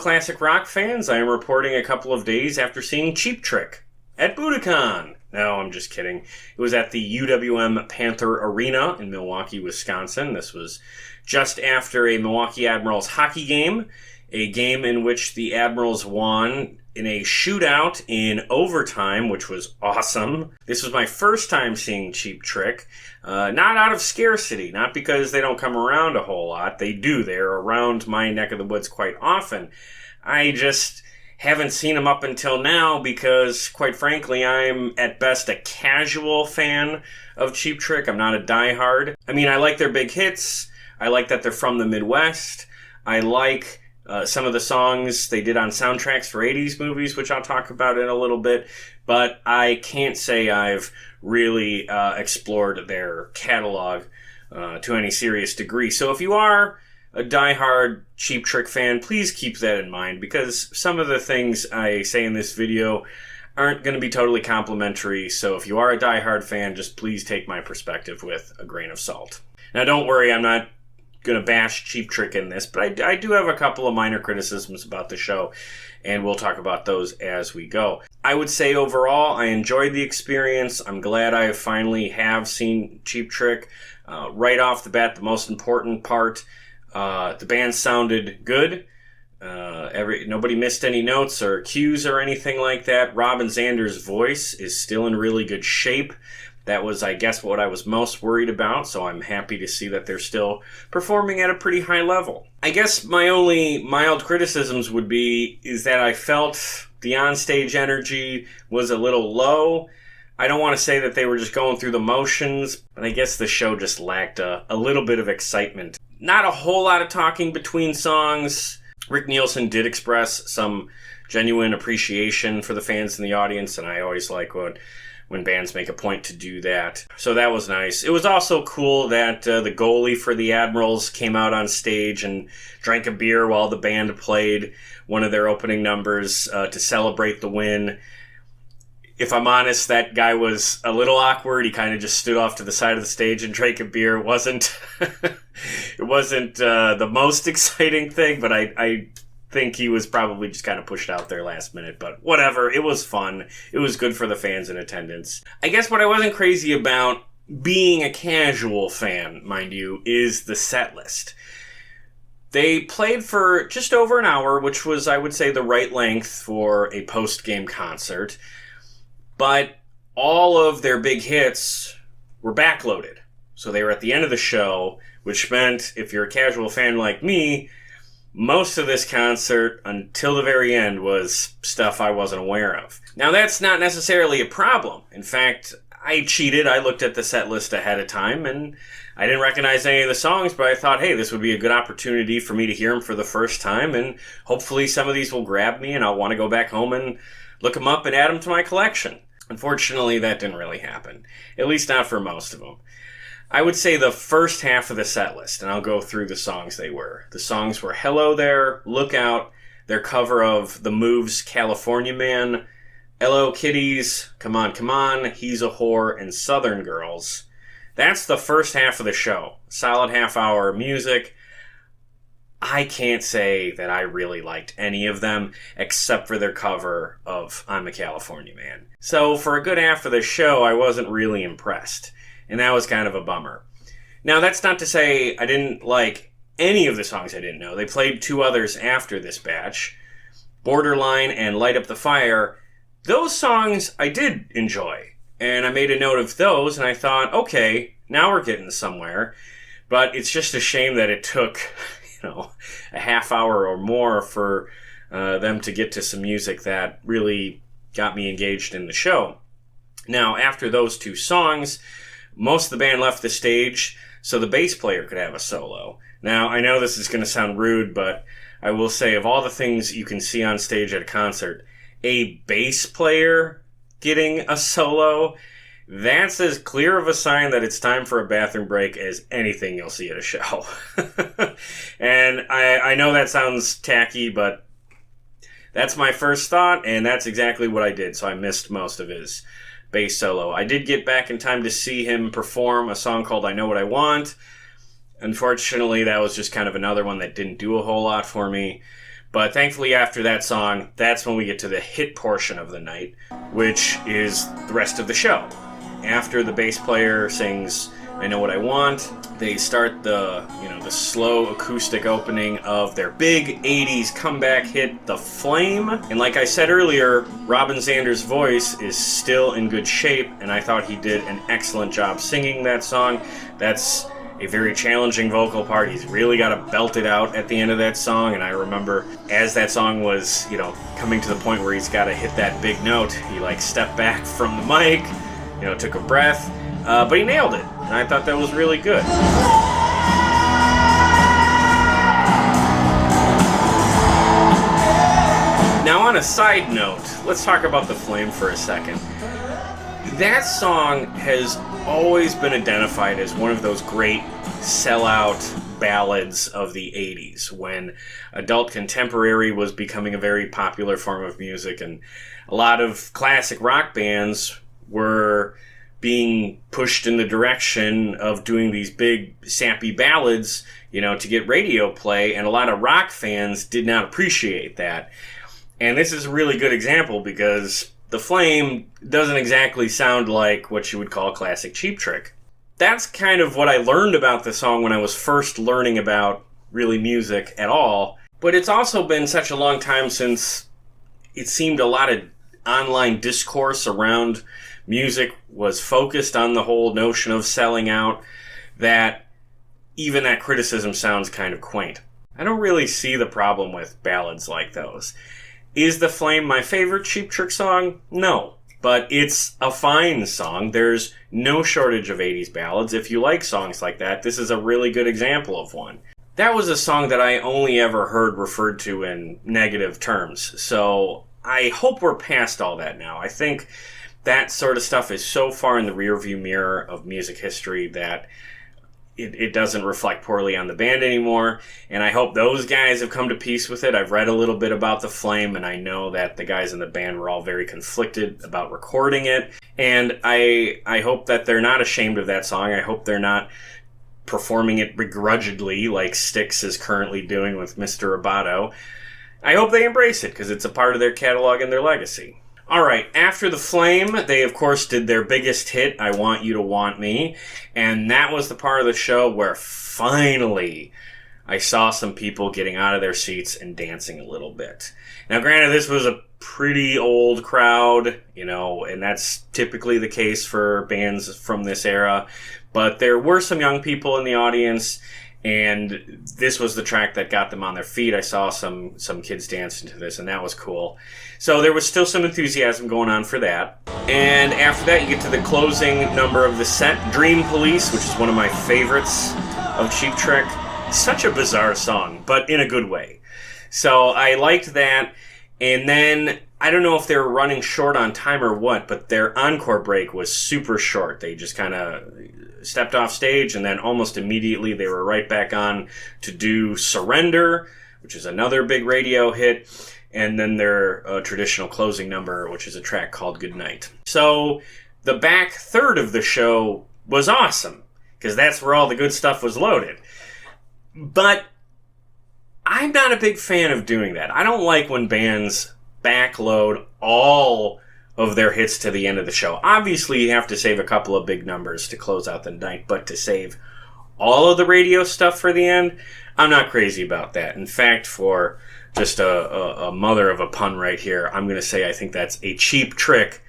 classic rock fans. I am reporting a couple of days after seeing Cheap Trick at Budokan. No, I'm just kidding. It was at the UW-M Panther Arena in Milwaukee, Wisconsin. This was just after a Milwaukee Admirals hockey game, a game in which the Admirals won in a shootout in overtime, which was awesome. This was my first time seeing Cheap Trick, not out of scarcity, not because they don't come around a whole lot. They do. They're around my neck of the woods quite often. I just haven't seen them up until now because, quite frankly, I'm at best a casual fan of Cheap Trick. I'm not a diehard. I mean, I like their big hits. I like that they're from the Midwest. I like some of the songs they did on soundtracks for 80s movies, which I'll talk about in a little bit. But I can't say I've really explored their catalog to any serious degree. So if you are a diehard Cheap Trick fan, please keep that in mind, because some of the things I say in this video aren't going to be totally complimentary. So if you are a diehard fan, just please take my perspective with a grain of salt. Now, don't worry, I'm not going to bash Cheap Trick in this, but I do have a couple of minor criticisms about the show, and we'll talk about those as we go. I would say overall, I enjoyed the experience. I'm glad I finally have seen Cheap Trick. Right off the bat, the most important part, the band sounded good. Nobody missed any notes or cues or anything like that. Robin Zander's voice is still in really good shape. That was, I guess, what I was most worried about, so I'm happy to see that they're still performing at a pretty high level. I guess my only mild criticisms would be is that I felt the onstage energy was a little low. I don't want to say that they were just going through the motions, but I guess the show just lacked a little bit of excitement. Not a whole lot of talking between songs. Rick Nielsen did express some genuine appreciation for the fans in the audience, and I always like when bands make a point to do that. So that was nice. It was also cool that the goalie for the Admirals came out on stage and drank a beer while the band played one of their opening numbers to celebrate the win. If I'm honest, that guy was a little awkward. He kind of just stood off to the side of the stage and drank a beer. It wasn't the most exciting thing, but I think he was probably just kind of pushed out there last minute. But whatever, it was fun. It was good for the fans in attendance. I guess what I wasn't crazy about, being a casual fan, mind you, is the set list. They played for just over an hour, which was, I would say, the right length for a post-game concert. But all of their big hits were backloaded. So they were at the end of the show, which meant, if you're a casual fan like me, most of this concert, until the very end, was stuff I wasn't aware of. Now, that's not necessarily a problem. In fact, I cheated. I looked at the set list ahead of time, and I didn't recognize any of the songs, but I thought, hey, this would be a good opportunity for me to hear them for the first time, and hopefully some of these will grab me, and I'll want to go back home and look them up and add them to my collection. Unfortunately, that didn't really happen, at least not for most of them. I would say the first half of the set list, and I'll go through the songs they were. The songs were Hello There, Look Out, their cover of The Move's California Man, Hello Kitties, Come On, Come On, He's a Whore, and Southern Girls. That's the first half of the show. Solid half-hour music. I can't say that I really liked any of them, except for their cover of I'm a California Man. So for a good half of the show, I wasn't really impressed. And that was kind of a bummer. Now, that's not to say I didn't like any of the songs I didn't know. They played two others after this batch, Borderline and Light Up the Fire. Those songs I did enjoy. And I made a note of those, and I thought, okay, now we're getting somewhere. But it's just a shame that it took a half hour or more for them to get to some music that really got me engaged in the show. Now, after those two songs, most of the band left the stage so the bass player could have a solo. Now, I know this is going to sound rude, but I will say, of all the things you can see on stage at a concert, a bass player getting a solo, that's as clear of a sign that it's time for a bathroom break as anything you'll see at a show. And I know that sounds tacky, but that's my first thought, and that's exactly what I did. So I missed most of his bass solo. I did get back in time to see him perform a song called I Know What I Want. Unfortunately, that was just kind of another one that didn't do a whole lot for me. But thankfully after that song, that's when we get to the hit portion of the night, which is the rest of the show. After the bass player sings I Know What I Want, they start the slow acoustic opening of their big 80s comeback hit, The Flame. And like I said earlier, Robin Zander's voice is still in good shape, and I thought he did an excellent job singing that song. That's a very challenging vocal part. He's really got to belt it out at the end of that song, and I remember as that song was, coming to the point where he's got to hit that big note, he stepped back from the mic, took a breath, but he nailed it, and I thought that was really good. Now on a side note, let's talk about The Flame for a second. That song has always been identified as one of those great sellout ballads of the 80s, when adult contemporary was becoming a very popular form of music, and a lot of classic rock bands were being pushed in the direction of doing these big sappy ballads, to get radio play, and a lot of rock fans did not appreciate that. And this is a really good example because The Flame doesn't exactly sound like what you would call classic Cheap Trick. That's kind of what I learned about the song when I was first learning about really music at all. But it's also been such a long time since it seemed a lot of online discourse around music was focused on the whole notion of selling out, that even that criticism sounds kind of quaint. I don't really see the problem with ballads like those. Is The Flame my favorite Cheap Trick song? No. But it's a fine song. There's no shortage of 80s ballads. If you like songs like that, this is a really good example of one. That was a song that I only ever heard referred to in negative terms. So I hope we're past all that now. I think that sort of stuff is so far in the rearview mirror of music history that it doesn't reflect poorly on the band anymore, and I hope those guys have come to peace with it. I've read a little bit about The Flame, and I know that the guys in the band were all very conflicted about recording it, and I hope that they're not ashamed of that song. I hope they're not performing it begrudgingly like Styx is currently doing with Mr. Roboto. I hope they embrace it, because it's a part of their catalog and their legacy. Alright, after The Flame, they of course did their biggest hit, I Want You to Want Me, and that was the part of the show where finally I saw some people getting out of their seats and dancing a little bit. Now granted, this was a pretty old crowd, and that's typically the case for bands from this era, but there were some young people in the audience, and this was the track that got them on their feet. I saw some kids dancing to this, and that was cool. So there was still some enthusiasm going on for that. And after that, you get to the closing number of the set, Dream Police, which is one of my favorites of Cheap Trick. Such a bizarre song, but in a good way. So I liked that. And then, I don't know if they were running short on time or what, but their encore break was super short. They just kind of stepped off stage, and then almost immediately they were right back on to do Surrender, which is another big radio hit, and then their traditional closing number, which is a track called Goodnight. So the back third of the show was awesome, because that's where all the good stuff was loaded. But I'm not a big fan of doing that. I don't like when bands backload all of their hits to the end of the show. Obviously, you have to save a couple of big numbers to close out the night, but to save all of the radio stuff for the end, I'm not crazy about that. In fact, for just a mother of a pun right here, I'm going to say I think that's a cheap trick,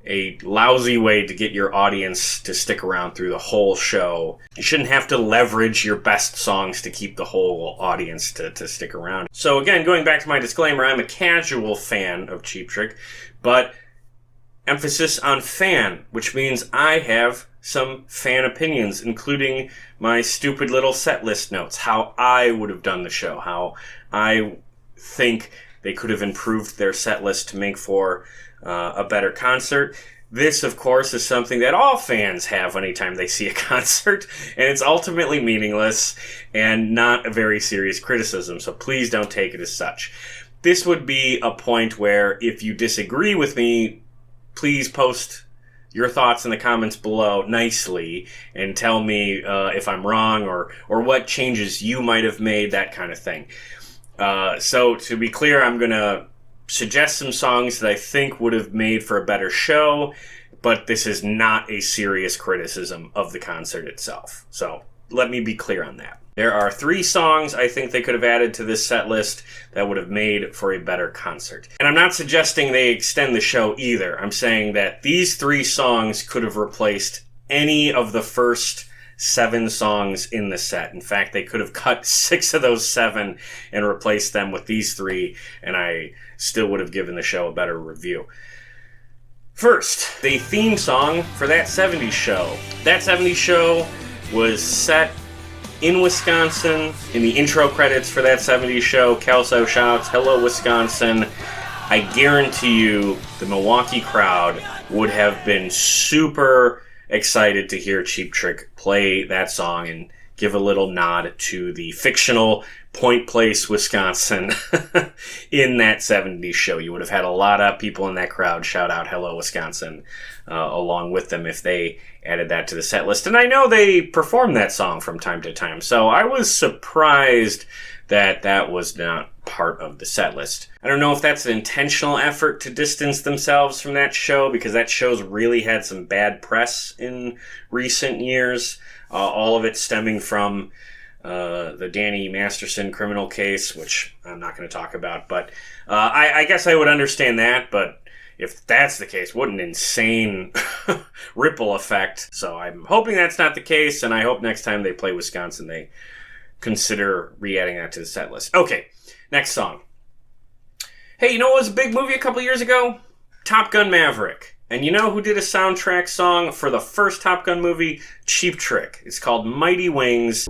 a lousy way to get your audience to stick around through the whole show. You shouldn't have to leverage your best songs to keep the whole audience to stick around. So again, going back to my disclaimer, I'm a casual fan of Cheap Trick, but emphasis on fan, which means I have some fan opinions, including my stupid little set list notes, how I would have done the show, how I think they could have improved their set list to make for a better concert. This, of course, is something that all fans have anytime they see a concert, and it's ultimately meaningless and not a very serious criticism, so please don't take it as such. This would be a point where if you disagree with me, please post your thoughts in the comments below nicely and tell me if I'm wrong or what changes you might have made, that kind of thing. So to be clear, I'm going to suggest some songs that I think would have made for a better show, but this is not a serious criticism of the concert itself. So let me be clear on that. There are 3 songs I think they could have added to this set list that would have made for a better concert. And I'm not suggesting they extend the show either. I'm saying that these 3 songs could have replaced any of the first 7 songs in the set. In fact, they could have cut 6 of those 7 and replaced them with these 3, and I still would have given the show a better review. First, the theme song for That 70s Show. That 70s Show was set in Wisconsin. In the intro credits for That 70s Show, Kelso shouts, "Hello, Wisconsin." I guarantee you the Milwaukee crowd would have been super excited to hear Cheap Trick play that song and give a little nod to the fictional Point Place, Wisconsin in That 70s Show. You would have had a lot of people in that crowd shout out "Hello, Wisconsin" along with them if they added that to the set list. And I know they perform that song from time to time, so I was surprised that that was not part of the set list. I don't know if that's an intentional effort to distance themselves from that show, because that show's really had some bad press in recent years, all of it stemming from the Danny Masterson criminal case, which I'm not going to talk about, but I guess I would understand that, but if that's the case, what an insane ripple effect. So I'm hoping that's not the case, and I hope next time they play Wisconsin, they consider re-adding that to the set list. Okay, next song. Hey, you know what was a big movie a couple years ago? Top Gun Maverick. And you know who did a soundtrack song for the first Top Gun movie? Cheap Trick. It's called Mighty Wings.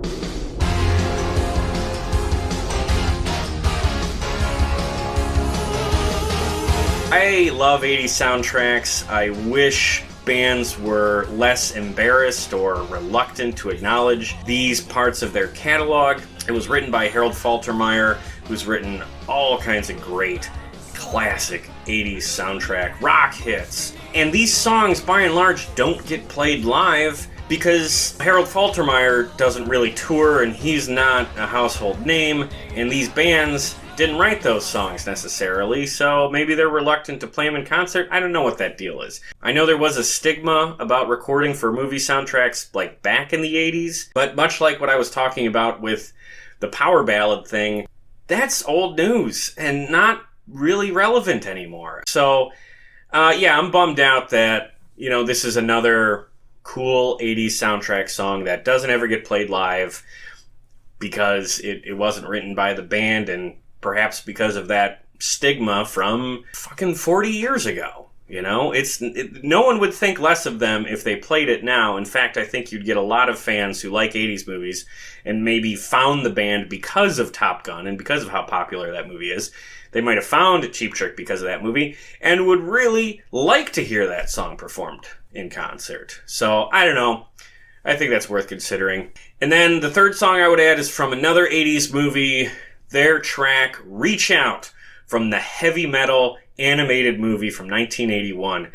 I love 80s soundtracks. I wish bands were less embarrassed or reluctant to acknowledge these parts of their catalog. It was written by Harold Faltermeyer, who's written all kinds of great classic 80s soundtrack rock hits. And these songs, by and large, don't get played live because Harold Faltermeyer doesn't really tour and he's not a household name, and these bands didn't write those songs necessarily, so maybe they're reluctant to play them in concert. I don't know what that deal is. I know there was a stigma about recording for movie soundtracks like back in the 80s, but much like what I was talking about with the power ballad thing, that's old news and not really relevant anymore. So, yeah, I'm bummed out that, this is another cool 80s soundtrack song that doesn't ever get played live because it wasn't written by the band, and perhaps because of that stigma from fucking 40 years ago. No one would think less of them if they played it now. In fact, I think you'd get a lot of fans who like 80s movies and maybe found the band because of Top Gun and because of how popular that movie is. They might have found Cheap Trick because of that movie and would really like to hear that song performed in concert. So, I don't know. I think that's worth considering. And then the third song I would add is from another 80s movie, their track Reach Out from the heavy metal animated movie from 1981. Reach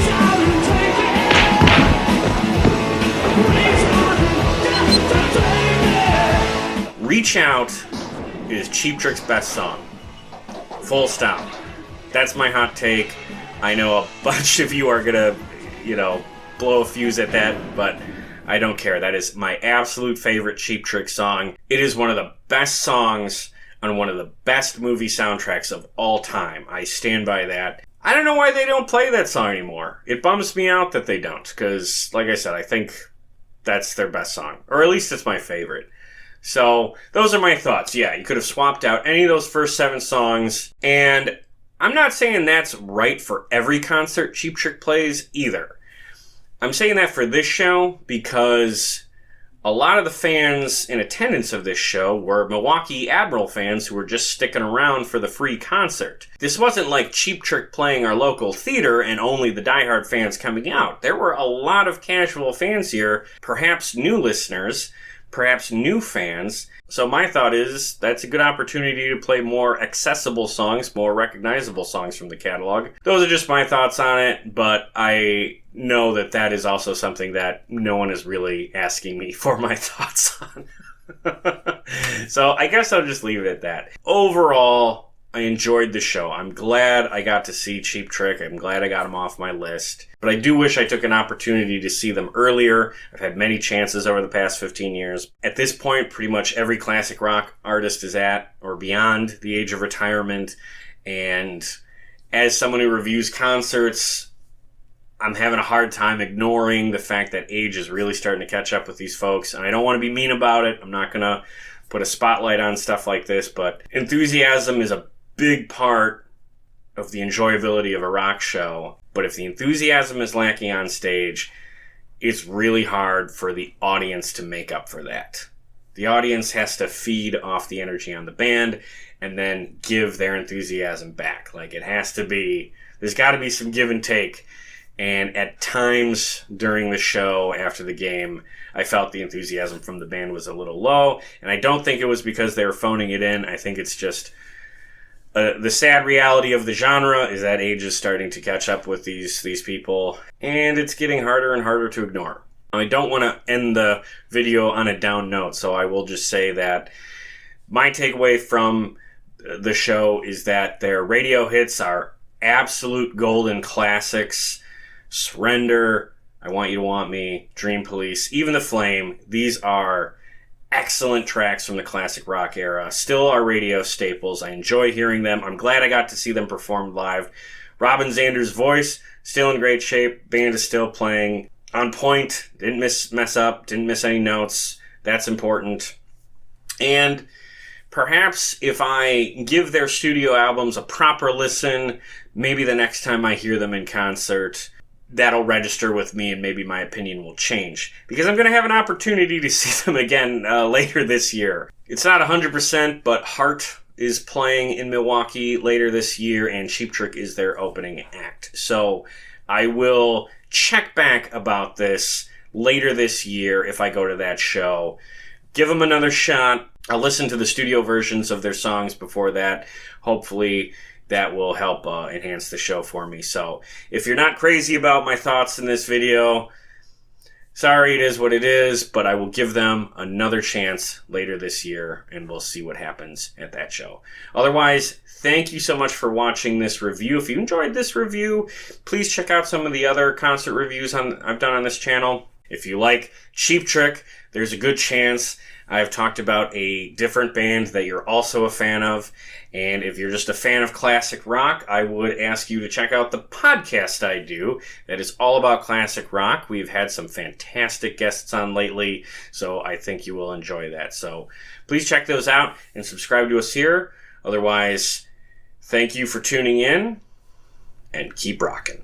out and take it. Reach Out is Cheap Trick's best song. Full stop. That's my hot take. I know a bunch of you are gonna, blow a fuse at that, but I don't care. That is my absolute favorite Cheap Trick song. It is one of the best songs on one of the best movie soundtracks of all time. I stand by that. I don't know why they don't play that song anymore. It bums me out that they don't, because, like I said, I think that's their best song. Or at least it's my favorite. So, those are my thoughts. Yeah, you could have swapped out any of those first 7 songs, and I'm not saying that's right for every concert Cheap Trick plays either. I'm saying that for this show because a lot of the fans in attendance of this show were Milwaukee Admiral fans who were just sticking around for the free concert. This wasn't like Cheap Trick playing our local theater and only the diehard fans coming out. There were a lot of casual fans here, perhaps new listeners, perhaps new fans. So my thought is that's a good opportunity to play more accessible songs, more recognizable songs from the catalog. Those are just my thoughts on it, but I know that is also something that no one is really asking me for my thoughts on. So I guess I'll just leave it at that. Overall, I enjoyed the show. I'm glad I got to see Cheap Trick. I'm glad I got them off my list. But I do wish I took an opportunity to see them earlier. I've had many chances over the past 15 years. At this point, pretty much every classic rock artist is at or beyond the age of retirement. And as someone who reviews concerts, I'm having a hard time ignoring the fact that age is really starting to catch up with these folks. And I don't want to be mean about it. I'm not going to put a spotlight on stuff like this, but enthusiasm is a big part of the enjoyability of a rock show. But if the enthusiasm is lacking on stage, it's really hard for the audience to make up for that. The audience has to feed off the energy on the band and then give their enthusiasm back. Like, it has to be, there's got to be some give and take. And at times during the show, after the game, I felt the enthusiasm from the band was a little low. And I don't think it was because they were phoning it in. I think it's just the sad reality of the genre is that age is starting to catch up with these people. And it's getting harder and harder to ignore. I don't want to end the video on a down note, so I will just say that my takeaway from the show is that their radio hits are absolute golden classics. Surrender, I Want You to Want Me, Dream Police, even The Flame. These are excellent tracks from the classic rock era. Still are radio staples. I enjoy hearing them. I'm glad I got to see them perform live. Robin Zander's voice, still in great shape. Band is still playing on point. Didn't mess up. Didn't miss any notes. That's important. And perhaps if I give their studio albums a proper listen, maybe the next time I hear them in concert, that'll register with me and maybe my opinion will change. Because I'm going to have an opportunity to see them again later this year. It's not 100%, but Heart is playing in Milwaukee later this year, and Cheap Trick is their opening act. So I will check back about this later this year if I go to that show. Give them another shot. I'll listen to the studio versions of their songs before that. Hopefully that will help enhance the show for me. So if you're not crazy about my thoughts in this video, sorry, it is what it is, but I will give them another chance later this year, and we'll see what happens at that show. Otherwise, thank you so much for watching this review. If you enjoyed this review, please check out some of the other concert reviews I've done on this channel. If you like Cheap Trick, there's a good chance I've talked about a different band that you're also a fan of. And if you're just a fan of classic rock, I would ask you to check out the podcast I do that is all about classic rock. We've had some fantastic guests on lately, so I think you will enjoy that. So please check those out and subscribe to us here. Otherwise, thank you for tuning in, and keep rocking.